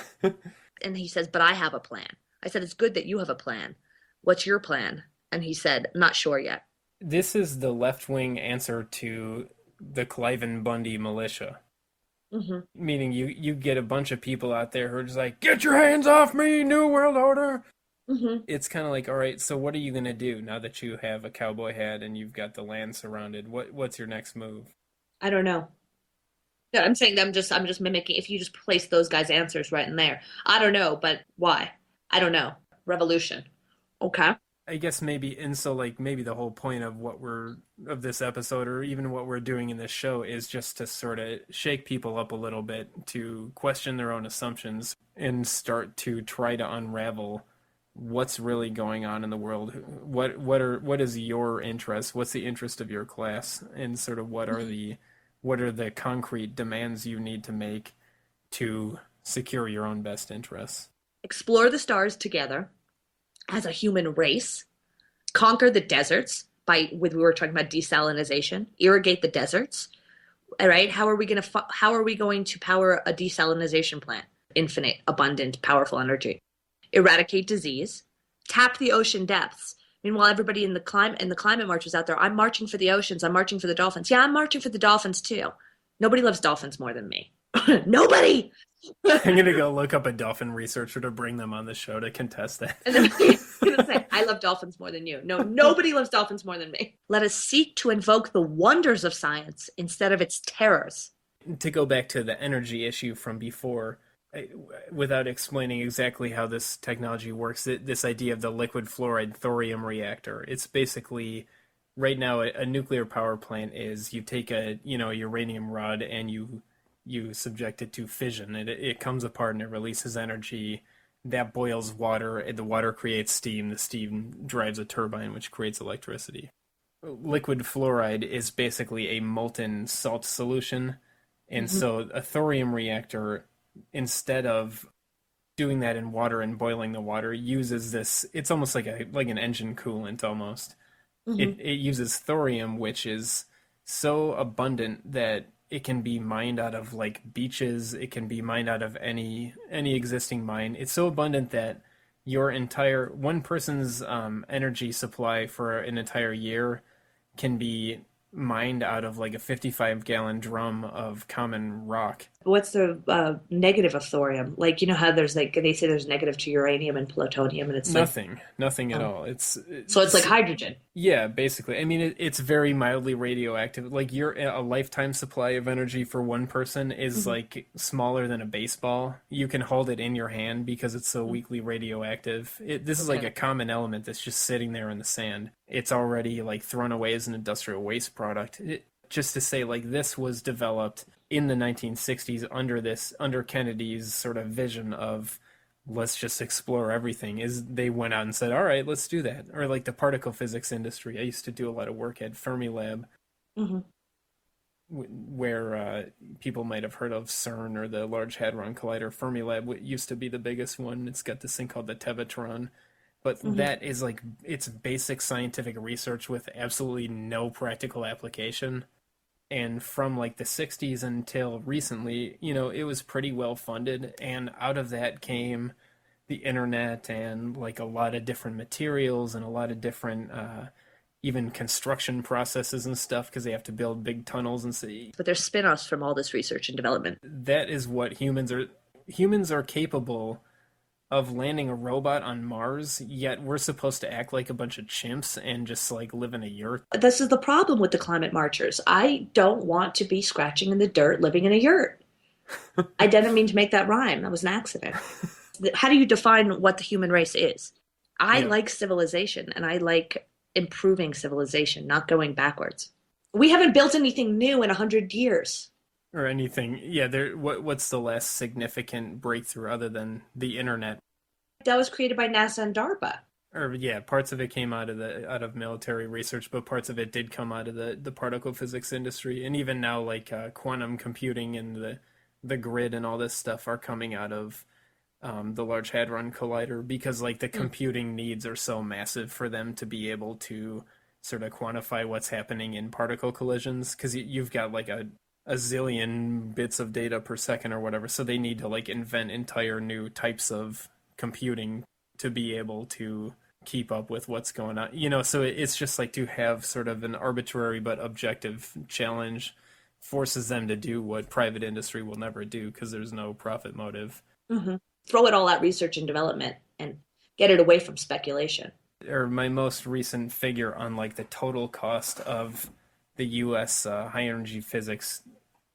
And he says, but I have a plan. I said, it's good that you have a plan. What's your plan? And he said, not sure yet. This is the left-wing answer to the Clive and Bundy militia. Mm-hmm. Meaning you get a bunch of people out there who are just like, get your hands off me, New World Order. Mm-hmm. It's kind of like, all right, so what are you going to do now that you have a cowboy hat and you've got the land surrounded? What's your next move? I don't know. No, I'm saying I'm just mimicking. If you just place those guys' answers right in there, I don't know, but why? I don't know. Revolution. Okay. I guess maybe, and so like maybe the whole point of of this episode, or even what we're doing in this show, is just to sort of shake people up a little bit, to question their own assumptions and start to try to unravel what's really going on in the world. What is your interest? What's the interest of your class? And sort of what are the concrete demands you need to make to secure your own best interests? Explore the stars together as a human race, conquer the deserts we were talking about desalination, irrigate the deserts. All right, how are we going to power a desalination plant? Infinite, abundant, powerful energy. Eradicate disease, tap the ocean depths. Meanwhile, everybody in the climate march was out there. I'm marching for the oceans. I'm marching for the dolphins. Yeah, I'm marching for the dolphins too. Nobody loves dolphins more than me. Nobody. I'm going to go look up a dolphin researcher to bring them on the show to contest that. And then I'm going to say, I love dolphins more than you. No, nobody loves dolphins more than me. Let us seek to invoke the wonders of science instead of its terrors. To go back to the energy issue from before, without explaining exactly how this technology works, this idea of the liquid fluoride thorium reactor, it's basically right now a nuclear power plant is you take a uranium rod and you subject it to fission. It comes apart and it releases energy that boils water, and the water creates steam. The steam drives a turbine, which creates electricity. Liquid fluoride is basically a molten salt solution, and so a thorium reactor, instead of doing that in water and boiling the water, uses this. It's almost like an engine coolant almost. It uses thorium, which is so abundant that it can be mined out of like beaches. It can be mined out of any existing mine. It's so abundant that one person's energy supply for an entire year can be mined out of like a 55-gallon drum of common rock. What's the negative of thorium? Like, you know how there's like, they say there's negative to uranium and plutonium, and it's nothing at all. So it's like hydrogen. Yeah, basically. I mean, it's very mildly radioactive. Like a lifetime supply of energy for one person is like smaller than a baseball. You can hold it in your hand because it's so weakly radioactive. This is like a common element that's just sitting there in the sand. It's already like thrown away as an industrial waste product. Just to say, like, this was developed in the 1960s under Kennedy's sort of vision of let's just explore everything. They went out and said, all right, let's do that. Or like the particle physics industry. I used to do a lot of work at Fermilab, where people might have heard of CERN or the Large Hadron Collider. Fermilab used to be the biggest one. It's got this thing called the Tevatron. But that is like, it's basic scientific research with absolutely no practical application. And from like the 60s until recently, it was pretty well funded. And out of that came the internet and like a lot of different materials and a lot of different even construction processes and stuff, because they have to build big tunnels and see. But there's spin-offs from all this research and development. That is what humans are capable of, landing a robot on Mars, yet we're supposed to act like a bunch of chimps and just like live in a yurt. This is the problem with the climate marchers. I don't want to be scratching in the dirt living in a yurt. I didn't mean to make that rhyme. That was an accident. How do you define what the human race is? I like civilization, and I like improving civilization, not going backwards. We haven't built anything new in 100 years. Or anything. Yeah, what's the last significant breakthrough other than the internet? That was created by NASA and DARPA. Or yeah, parts of it came out of military research, but parts of it did come out of the particle physics industry. And even now, like quantum computing and the grid and all this stuff are coming out of the Large Hadron Collider, because like the computing needs are so massive for them to be able to sort of quantify what's happening in particle collisions, because you've got like a zillion bits of data per second or whatever, so they need to like invent entire new types of computing to be able to keep up with what's going on. So it's just like to have sort of an arbitrary but objective challenge forces them to do what private industry will never do, because there's no profit motive. Throw it all at research and development and get it away from speculation. Or my most recent figure on like the total cost of the U.S. High energy physics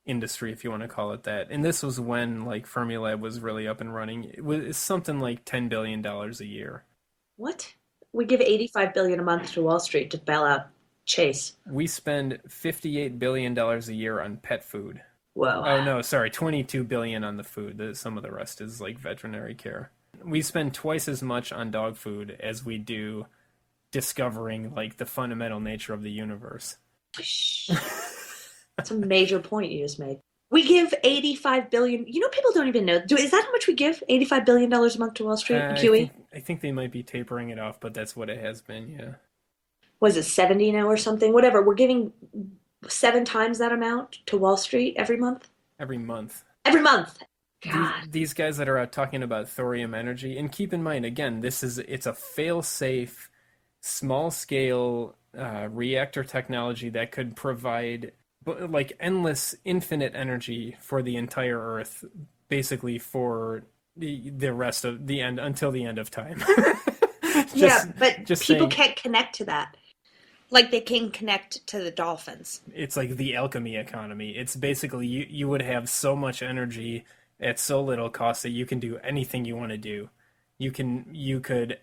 industry, if you want to call it that. And this was when like Fermilab was really up and running. It was something like $10 billion a year. What? We give $85 billion a month to Wall Street to bail out Chase. We spend $58 billion a year on pet food. Whoa. Oh no, sorry, $22 billion on the food. Some of the rest is like veterinary care. We spend twice as much on dog food as we do discovering like the fundamental nature of the universe. That's a major point you just made. We give $85 billion. People don't even know. Is that how much we give? $85 billion a month to Wall Street and QE? I think they might be tapering it off, but that's what it has been, yeah. Was it 70 now or something? Whatever. We're giving 7 times that amount to Wall Street every month? Every month. Every month. God. These guys that are out talking about thorium energy, and keep in mind, again, it's a fail-safe, small-scale reactor technology that could provide like endless, infinite energy for the entire Earth, basically for the rest of the end, until the end of time. But people can't connect to that. Like they can connect to the dolphins. It's like the alchemy economy. It's basically you would have so much energy at so little cost that you can do anything you want to do.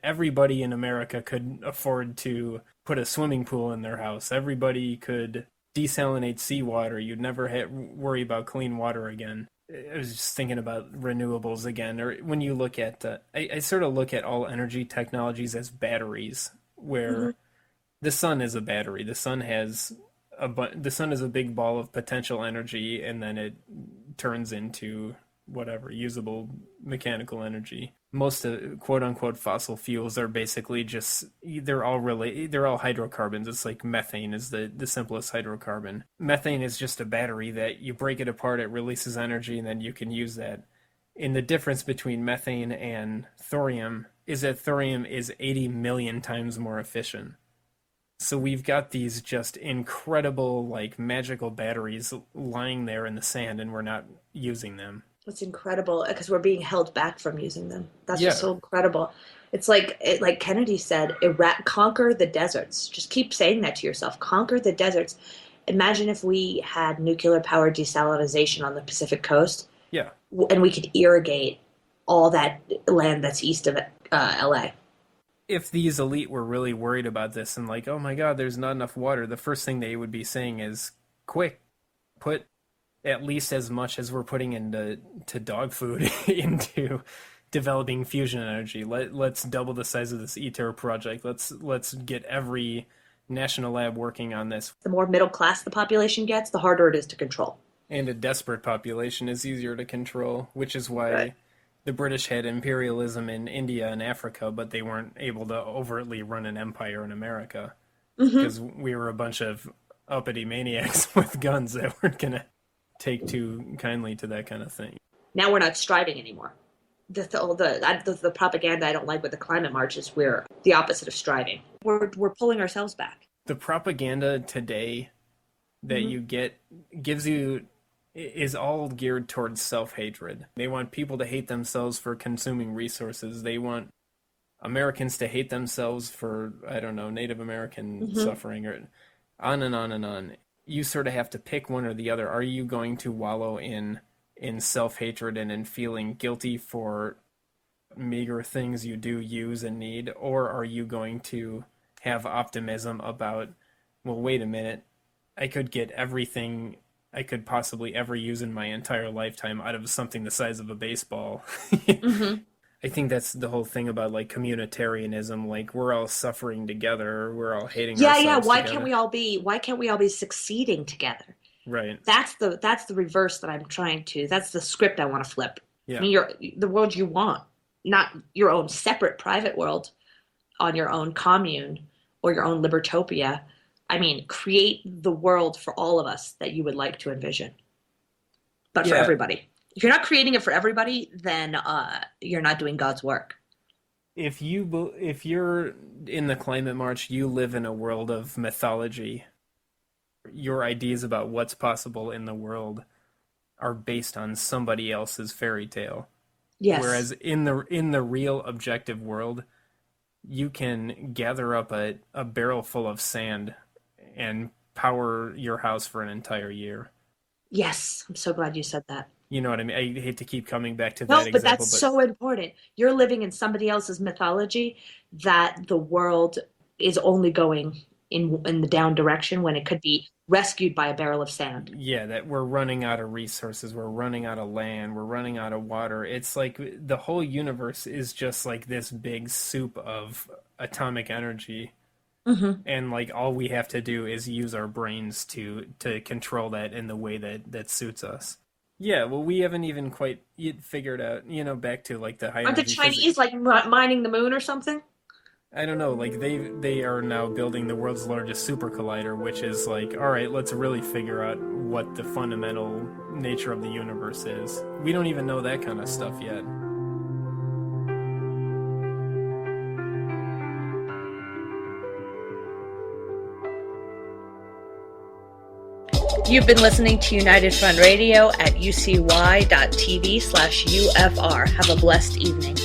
Everybody in America could afford to put a swimming pool in their house. Everybody could desalinate seawater. You'd never worry about clean water again. I was just thinking about renewables again. Or when you look at, I sort of look at all energy technologies as batteries, where the sun is a battery. The sun is a big ball of potential energy, and then it turns into whatever usable mechanical energy. Most of quote unquote fossil fuels are basically just they're all hydrocarbons. It's like methane is the simplest hydrocarbon. Methane is just a battery that you break it apart, it releases energy, and then you can use that. And the difference between methane and thorium is that thorium is 80 million times more efficient. So we've got these just incredible, like, magical batteries lying there in the sand, and we're not using them. It's incredible because we're being held back from using them. That's just so incredible. It's like Kennedy said, conquer the deserts. Just keep saying that to yourself. Conquer the deserts. Imagine if we had nuclear powered desalination on the Pacific coast. Yeah. And we could irrigate all that land that's east of LA. If these elite were really worried about this and like, oh my God, there's not enough water, the first thing they would be saying is, quick, put at least as much as we're putting into dog food into developing fusion energy. Let's double the size of this ITER project. Let's get every national lab working on this. The more middle class the population gets, the harder it is to control. And a desperate population is easier to control, which is why the British had imperialism in India and Africa, but they weren't able to overtly run an empire in America because we were a bunch of uppity maniacs with guns that weren't going to take too kindly to that kind of thing. Now we're not striving anymore. The propaganda I don't like with the climate march is we're the opposite of striving. We're pulling ourselves back. The propaganda today that you get is all geared towards self-hatred. They want people to hate themselves for consuming resources. They want Americans to hate themselves for, I don't know, Native American suffering, or on and on and on. You sort of have to pick one or the other. Are you going to wallow in self-hatred and in feeling guilty for meager things you do use and need? Or are you going to have optimism about, well, wait a minute, I could get everything I could possibly ever use in my entire lifetime out of something the size of a baseball. I think that's the whole thing about like communitarianism. Like we're all suffering together. We're all hating ourselves. Yeah. Why together. Why can't we all be succeeding together? Right. That's the reverse that I'm trying to. That's the script I want to flip. Yeah. I mean, the world you want, not your own separate private world on your own commune or your own libertopia. I mean, create the world for all of us that you would like to envision, but for everybody. If you're not creating it for everybody, then you're not doing God's work. If you're in the climate march, you live in a world of mythology. Your ideas about what's possible in the world are based on somebody else's fairy tale. Yes. Whereas in the real objective world, you can gather up a barrel full of sand and power your house for an entire year. Yes, I'm so glad you said that. You know what I mean? I hate to keep coming back to that No, example. but that's so important. You're living in somebody else's mythology that the world is only going in the down direction when it could be rescued by a barrel of sand. Yeah, that we're running out of resources, we're running out of land, we're running out of water. It's like the whole universe is just like this big soup of atomic energy. And like all we have to do is use our brains to control that in the way that suits us. Yeah, well, we haven't even quite figured out, back to like the high Aren't the energy Chinese like mining the moon or something? I don't know, like they are now building the world's largest super collider, which is like, all right, let's really figure out what the fundamental nature of the universe is. We don't even know that kind of stuff yet. You've been listening to United Front Radio at ucy.tv/UFR. Have a blessed evening.